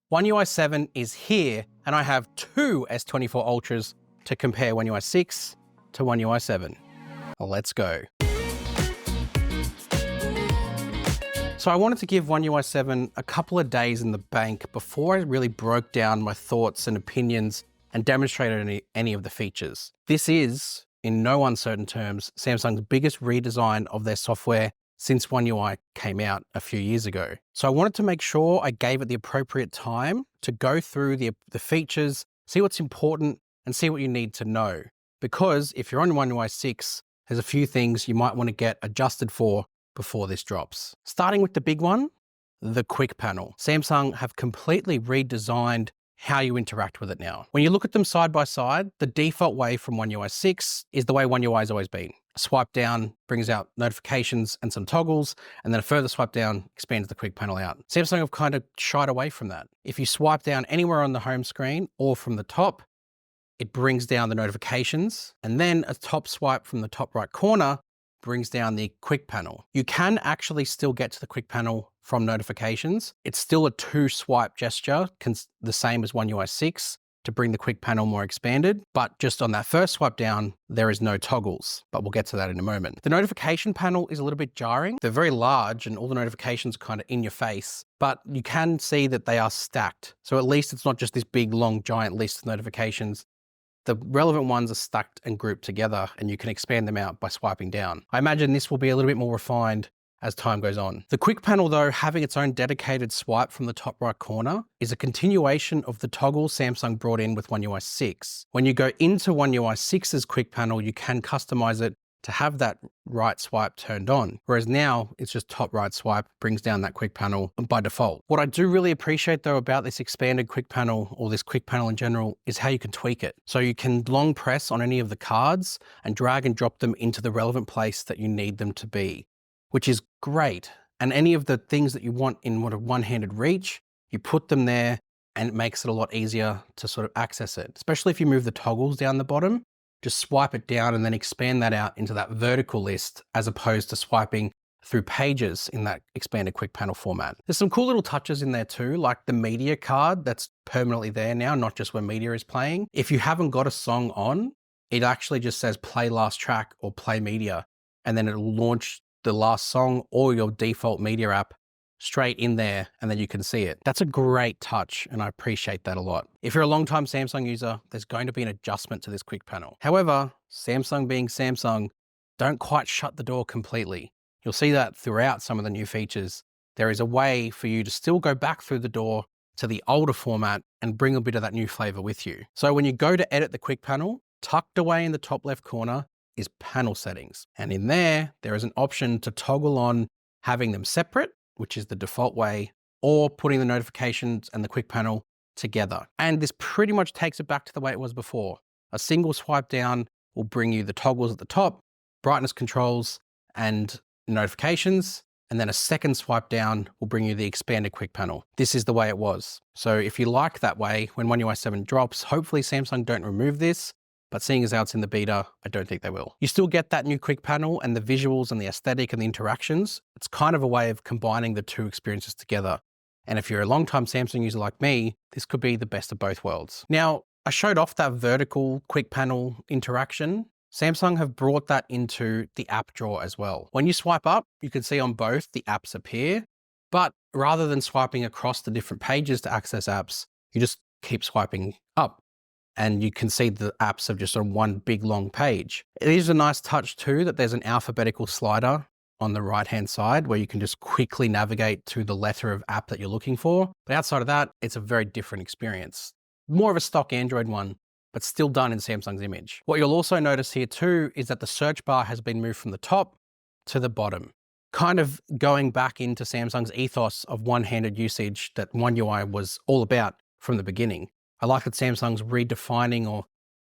One UI 7 is here, and I have two S24 Ultras to compare One UI 6 to One UI 7. Let's go. So I wanted to give One UI 7 a couple of days in the bank before I really broke down my thoughts and opinions and demonstrated any of the features. This is, in no uncertain terms, Samsung's biggest redesign of their software since One UI came out a few years ago. So I wanted to make sure I gave it the appropriate time to go through the features, see what's important, and see what you need to know. Because if you're on One UI 6, there's a few things you might want to get adjusted for before this drops. Starting with the big one, the quick panel. Samsung have completely redesigned how you interact with it now. When you look at them side by side, the default way from One UI 6 is the way One UI has always been. A swipe down brings out notifications and some toggles, and then a further swipe down expands the quick panel out. Samsung have kind of shied away from that. If you swipe down anywhere on the home screen or from the top, it brings down the notifications, and then a top swipe from the top right corner brings down the quick panel. You can actually still get to the quick panel from notifications. It's still a two swipe gesture, the same as One UI 6 to bring the quick panel more expanded, but just on that first swipe down, there is no toggles, but we'll get to that in a moment. The notification panel is a little bit jarring. They're very large and all the notifications are kind of in your face, but you can see that they are stacked. So at least it's not just this big, long, giant list of notifications. The relevant ones are stacked and grouped together, and you can expand them out by swiping down. I imagine this will be a little bit more refined as time goes on. The quick panel though, having its own dedicated swipe from the top right corner, is a continuation of the toggle Samsung brought in with One UI 6. When you go into One UI 6's quick panel, you can customize it to have that right swipe turned on. Whereas now it's just top right swipe brings down that quick panel by default. What I do really appreciate though about this expanded quick panel, or this quick panel in general, is how you can tweak it. So you can long press on any of the cards and drag and drop them into the relevant place that you need them to be, which is great. And any of the things that you want in a one-handed reach, you put them there and it makes it a lot easier to sort of access it. Especially if you move the toggles down the bottom, just swipe it down and then expand that out into that vertical list as opposed to swiping through pages in that expanded quick panel format. There's some cool little touches in there too, like the media card that's permanently there now, not just when media is playing. If you haven't got a song on, it actually just says play last track or play media, and then it'll launch the last song or your default media app straight in there, and then you can see it. That's a great touch, and I appreciate that a lot. If you're a long-time Samsung user, there's going to be an adjustment to this quick panel. However, Samsung being Samsung, don't quite shut the door completely. You'll see that throughout some of the new features. There is a way for you to still go back through the door to the older format and bring a bit of that new flavor with you. So when you go to edit the quick panel, tucked away in the top left corner is panel settings. And in there is an option to toggle on having them separate, which is the default way, or putting the notifications and the quick panel together. And this pretty much takes it back to the way it was before. A single swipe down will bring you the toggles at the top, brightness controls and notifications, and then a second swipe down will bring you the expanded quick panel. This is the way it was. So if you like that way, when One UI 7 drops, hopefully Samsung don't remove this, but seeing as how it's in the beta, I don't think they will. You still get that new quick panel and the visuals and the aesthetic and the interactions. It's kind of a way of combining the two experiences together. And if you're a long-time Samsung user like me, this could be the best of both worlds. Now, I showed off that vertical quick panel interaction. Samsung have brought that into the app drawer as well. When you swipe up, you can see on both the apps appear, but rather than swiping across the different pages to access apps, you just keep swiping up. And you can see the apps are just on one big long page. It is a nice touch too that there's an alphabetical slider on the right-hand side where you can just quickly navigate to the letter of app that you're looking for. But outside of that, it's a very different experience. More of a stock Android one, but still done in Samsung's image. What you'll also notice here too is that the search bar has been moved from the top to the bottom, kind of going back into Samsung's ethos of one-handed usage that One UI was all about from the beginning. I like that Samsung's redefining or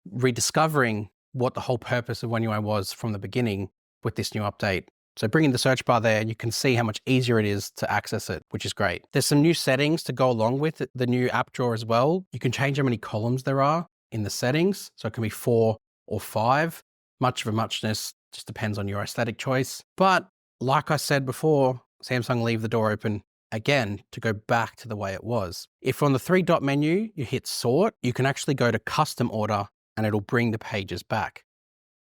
rediscovering what the whole purpose of One UI was from the beginning with this new update. So bringing the search bar there, you can see how much easier it is to access it, which is great. There's some new settings to go along with the new app drawer as well. You can change how many columns there are in the settings. So it can be 4 or 5. Much of a muchness, just depends on your aesthetic choice. But like I said before, Samsung leave the door open again, to go back to the way it was. If on the 3-dot menu, you hit sort, you can actually go to custom order and it'll bring the pages back.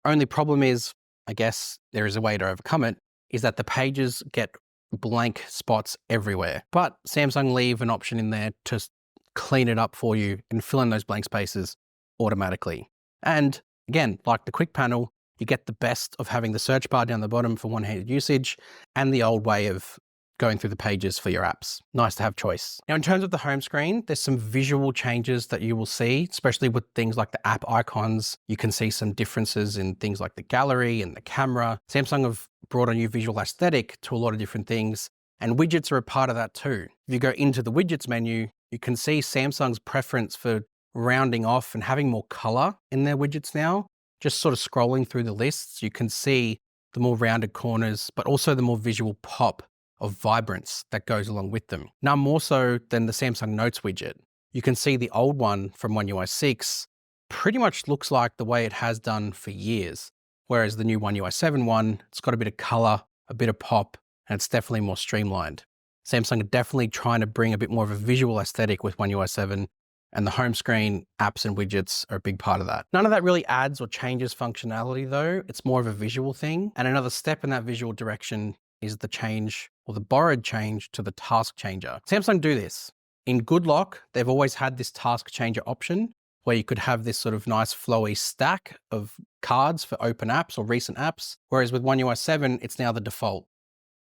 Only problem is, I guess there is a way to overcome it, is that the pages get blank spots everywhere. But Samsung leave an option in there to clean it up for you and fill in those blank spaces automatically. And again, like the quick panel, you get the best of having the search bar down the bottom for one-handed usage and the old way of going through the pages for your apps. Nice to have choice. Now, in terms of the home screen, there's some visual changes that you will see, especially with things like the app icons. You can see some differences in things like the gallery and the camera. Samsung have brought a new visual aesthetic to a lot of different things, and widgets are a part of that too. If you go into the widgets menu, you can see Samsung's preference for rounding off and having more color in their widgets now. Just sort of scrolling through the lists, you can see the more rounded corners, but also the more visual pop of vibrance that goes along with them. Now, more so than the Samsung Notes widget. You can see the old one from One UI 6 pretty much looks like the way it has done for years. Whereas the new One UI 7 one, it's got a bit of color, a bit of pop, and it's definitely more streamlined. Samsung are definitely trying to bring a bit more of a visual aesthetic with One UI 7, and the home screen, apps and widgets are a big part of that. None of that really adds or changes functionality though. It's more of a visual thing. And another step in that visual direction is the change, or the borrowed change, to the task changer. Samsung do this. In Good Lock, they've always had this task changer option where you could have this sort of nice flowy stack of cards for open apps or recent apps. Whereas with One UI 7, it's now the default.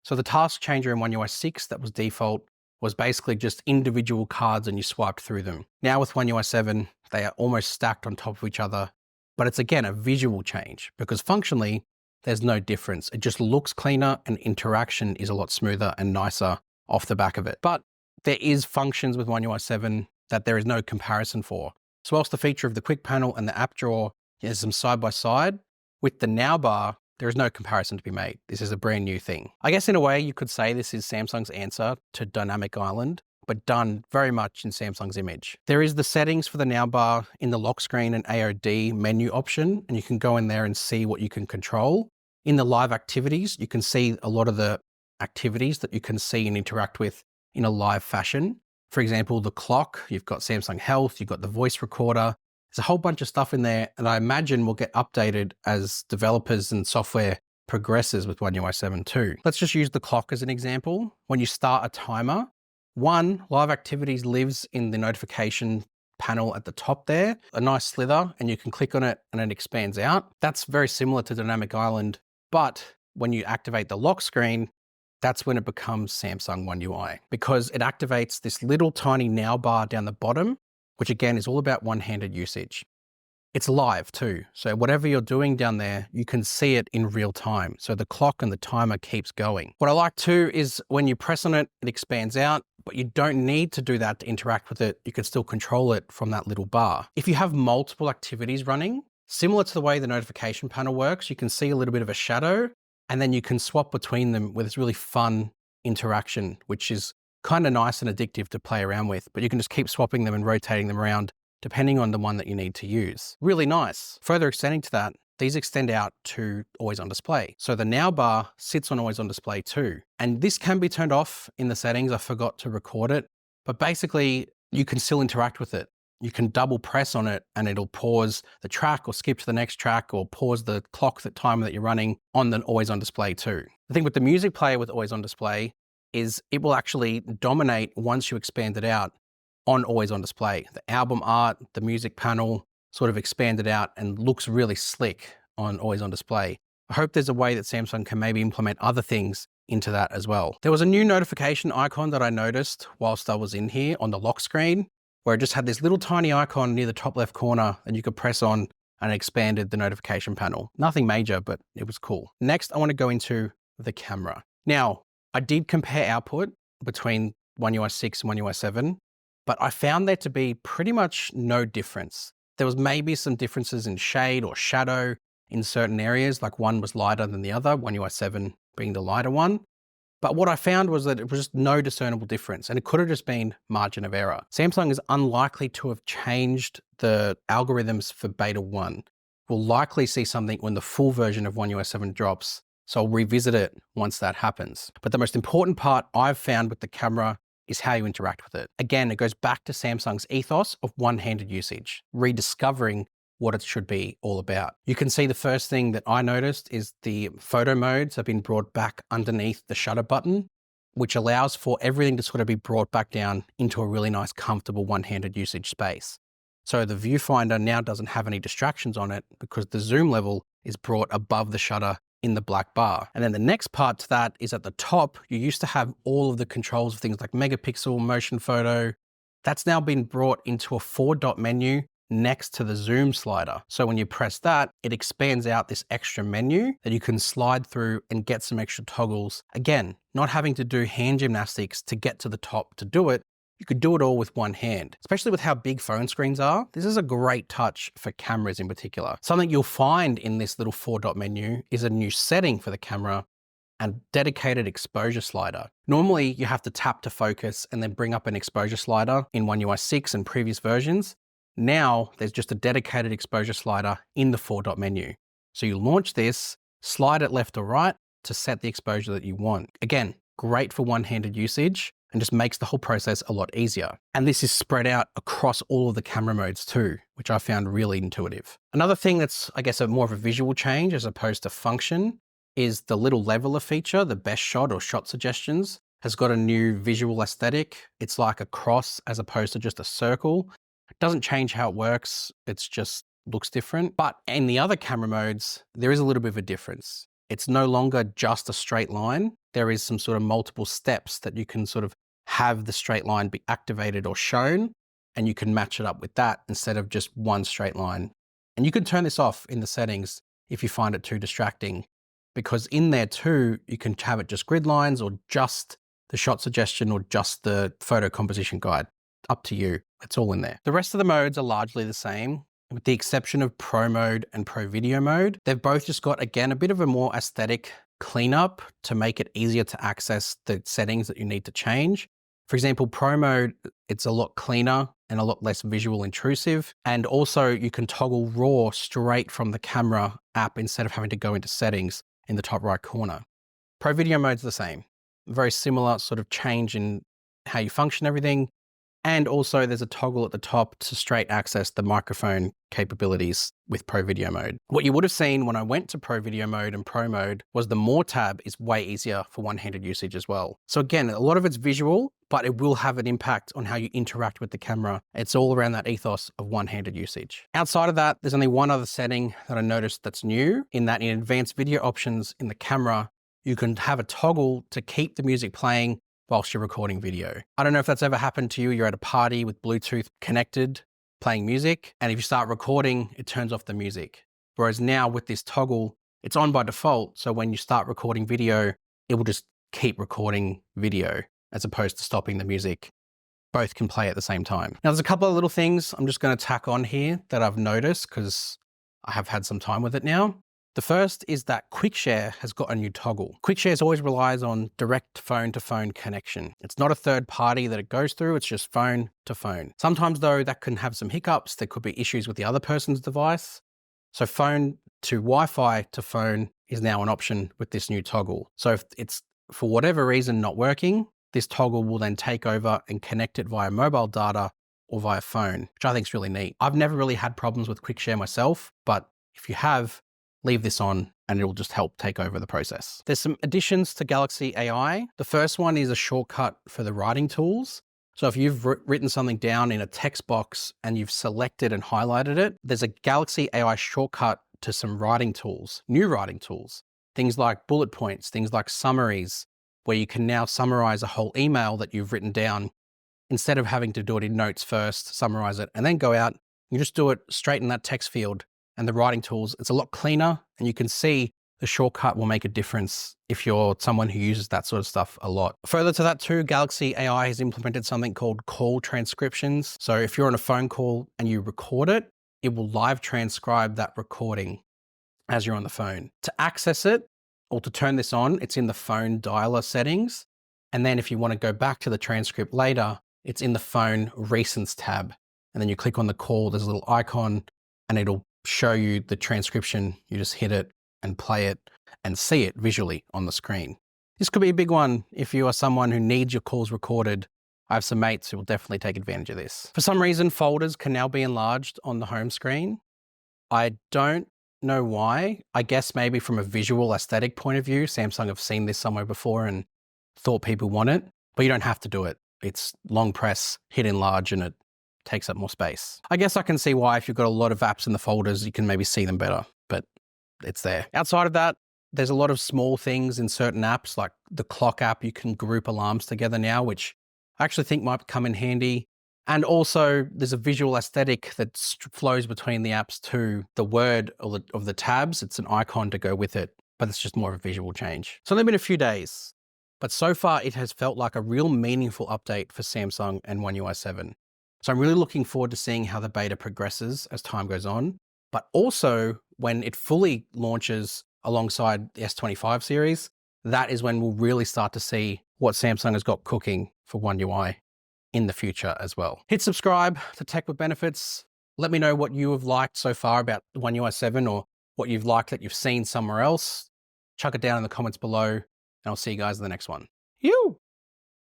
So the task changer in One UI 6 that was default was basically just individual cards and you swiped through them. Now with One UI 7, they are almost stacked on top of each other, but it's again a visual change because functionally, there's no difference. It just looks cleaner and interaction is a lot smoother and nicer off the back of it. But there is functions with One UI 7 that there is no comparison for. So whilst the feature of the quick panel and the app drawer is some side by side, with the now bar, there is no comparison to be made. This is a brand new thing. I guess in a way you could say this is Samsung's answer to Dynamic Island, but done very much in Samsung's image. There is the settings for the now bar in the lock screen and AOD menu option, and you can go in there and see what you can control. In the live activities, you can see a lot of the activities that you can see and interact with in a live fashion. For example, the clock, you've got Samsung Health, you've got the voice recorder. There's a whole bunch of stuff in there, and I imagine will get updated as developers and software progresses with One UI 7 too. Let's just use the clock as an example. When you start a timer, live activities lives in the notification panel at the top there, a nice slither, and you can click on it and it expands out. That's very similar to Dynamic Island, but when you activate the lock screen, that's when it becomes Samsung One UI because it activates this little tiny now bar down the bottom, which again is all about one-handed usage. It's live too. So whatever you're doing down there, you can see it in real time. So the clock and the timer keeps going. What I like too is when you press on it, it expands out, but you don't need to do that to interact with it. You can still control it from that little bar. If you have multiple activities running, similar to the way the notification panel works, you can see a little bit of a shadow and then you can swap between them with this really fun interaction, which is kind of nice and addictive to play around with, but you can just keep swapping them and rotating them around depending on the one that you need to use. Really nice. Further extending to that, these extend out to always on display. So the now bar sits on always on display too. And this can be turned off in the settings. I forgot to record it, but basically you can still interact with it. You can double press on it and it'll pause the track or skip to the next track or pause the clock, the timer that you're running on the always on display too. The thing with the music player with always on display is it will actually dominate once you expand it out on always on display. The album art, the music panel sort of expanded out and looks really slick on always on display. I hope there's a way that Samsung can maybe implement other things into that as well. There was a new notification icon that I noticed whilst I was in here on the lock screen, where it just had this little tiny icon near the top left corner and you could press on and it expanded the notification panel. Nothing major, but it was cool. Next, I want to go into the camera. Now, I did compare output between One UI 6 and One UI 7, but I found there to be pretty much no difference. There was maybe some differences in shade or shadow in certain areas, like one was lighter than the other, One UI 7 being the lighter one. But what I found was that it was just no discernible difference, and it could have just been margin of error. Samsung is unlikely to have changed the algorithms for beta 1. We'll likely see something when the full version of One UI 7 drops So I'll revisit it once that happens. But the most important part I've found with the camera is how you interact with it. Again, it goes back to Samsung's ethos of one-handed usage, rediscovering what it should be all about. You can see the first thing that I noticed is the photo modes have been brought back underneath the shutter button, which allows for everything to sort of be brought back down into a really nice, comfortable one-handed usage space. So the viewfinder now doesn't have any distractions on it because the zoom level is brought above the shutter in the black bar. And then the next part to that is at the top, you used to have all of the controls of things like megapixel, motion photo. That's now been brought into a 4-dot menu next to the zoom slider. So when you press that, it expands out this extra menu that you can slide through and get some extra toggles. Again, not having to do hand gymnastics to get to the top to do it. You could do it all with one hand, especially with how big phone screens are. This is a great touch for cameras in particular. Something you'll find in this little 4-dot menu is a new setting for the camera and dedicated exposure slider. Normally you have to tap to focus and then bring up an exposure slider in One UI 6 and previous versions. Now there's just a dedicated exposure slider in the 4-dot menu. So you launch this, slide it left or right to set the exposure that you want. Again, great for one-handed usage and just makes the whole process a lot easier. And this is spread out across all of the camera modes too, which I found really intuitive. Another thing that's, I guess, more of a visual change as opposed to function is the little leveler feature, the best shot or shot suggestions, has got a new visual aesthetic. It's like a cross as opposed to just a circle. It doesn't change how it works, it's just looks different. But in the other camera modes, there is a little bit of a difference. It's no longer just a straight line. There is some sort of multiple steps that you can sort of have the straight line be activated or shown, and you can match it up with that instead of just one straight line. And you can turn this off in the settings if you find it too distracting, because in there too, you can have it just grid lines or just the shot suggestion or just the photo composition guide. Up to you, it's all in there. The rest of the modes are largely the same, with the exception of Pro mode and Pro video mode. They've both just got, again, a bit of a more aesthetic cleanup to make it easier to access the settings that you need to change. For example, Pro mode, it's a lot cleaner and a lot less visual intrusive. And also you can toggle RAW straight from the camera app instead of having to go into settings in the top right corner. Pro video mode's the same. Very similar sort of change in how you function everything. And also there's a toggle at the top to straight access the microphone capabilities with Pro Video mode. What you would have seen when I went to Pro Video mode and Pro mode was the More tab is way easier for one-handed usage as well. So again, a lot of it's visual, but it will have an impact on how you interact with the camera. It's all around that ethos of one-handed usage. Outside of that, there's only one other setting that I noticed that's new, in that in advanced video options in the camera, you can have a toggle to keep the music playing whilst you're recording video. I don't know if that's ever happened to you. You're at a party with Bluetooth connected, playing music, and if you start recording, it turns off the music. Whereas now with this toggle, it's on by default. So when you start recording video, it will just keep recording video as opposed to stopping the music. Both can play at the same time. Now there's a couple of little things I'm just going to tack on here that I've noticed because I have had some time with it now. The first is that QuickShare has got a new toggle. QuickShare always relies on direct phone-to-phone connection. It's not a third party that it goes through, it's just phone to phone. Sometimes though, that can have some hiccups. There could be issues with the other person's device. So phone to Wi-Fi to phone is now an option with this new toggle. So if it's for whatever reason not working, this toggle will then take over and connect it via mobile data or via phone, which I think is really neat. I've never really had problems with QuickShare myself, but if you have, leave this on and it'll just help take over the process. There's some additions to Galaxy AI. The first one is a shortcut for the writing tools. So if you've written something down in a text box and you've selected and highlighted it, there's a Galaxy AI shortcut to some writing tools, new writing tools, things like bullet points, things like summaries, where you can now summarize a whole email that you've written down instead of having to do it in notes first, summarize it, and then go out. You just do it straight in that text field. And the writing tools, it's a lot cleaner, and you can see the shortcut will make a difference if you're someone who uses that sort of stuff a lot. Further to that too, Galaxy AI has implemented something called call transcriptions. So if you're on a phone call and you record it, it will live transcribe that recording as you're on the phone. To access it or to turn this on, it's in the phone dialer settings. And then if you want to go back to the transcript later, it's in the phone recents tab. And then you click on the call, there's a little icon and it'll show you the transcription. You just hit it and play it and see it visually on the screen. This could be a big one if you are someone who needs your calls recorded. I have some mates who will definitely take advantage of this. For some reason, folders can now be enlarged on the home screen. I don't know why. I guess maybe from a visual aesthetic point of view, Samsung have seen this somewhere before and thought people want it, but you don't have to do it. It's long press, hit enlarge, and it takes up more space. I guess I can see why if you've got a lot of apps in the folders, you can maybe see them better, but it's there. Outside of that, there's a lot of small things in certain apps, like the clock app, you can group alarms together now, which I actually think might come in handy. And also there's a visual aesthetic that flows between the apps to the word of the tabs. It's an icon to go with it, but it's just more of a visual change. It's only been a few days, but so far it has felt like a real meaningful update for Samsung and One UI 7. So I'm really looking forward to seeing how the beta progresses as time goes on, but also when it fully launches alongside the S25 series, that is when we'll really start to see what Samsung has got cooking for One UI in the future as well. Hit subscribe to Tech with Benefits. Let me know what you have liked so far about One UI 7 or what you've liked that you've seen somewhere else. Chuck it down in the comments below, and I'll see you guys in the next one. You!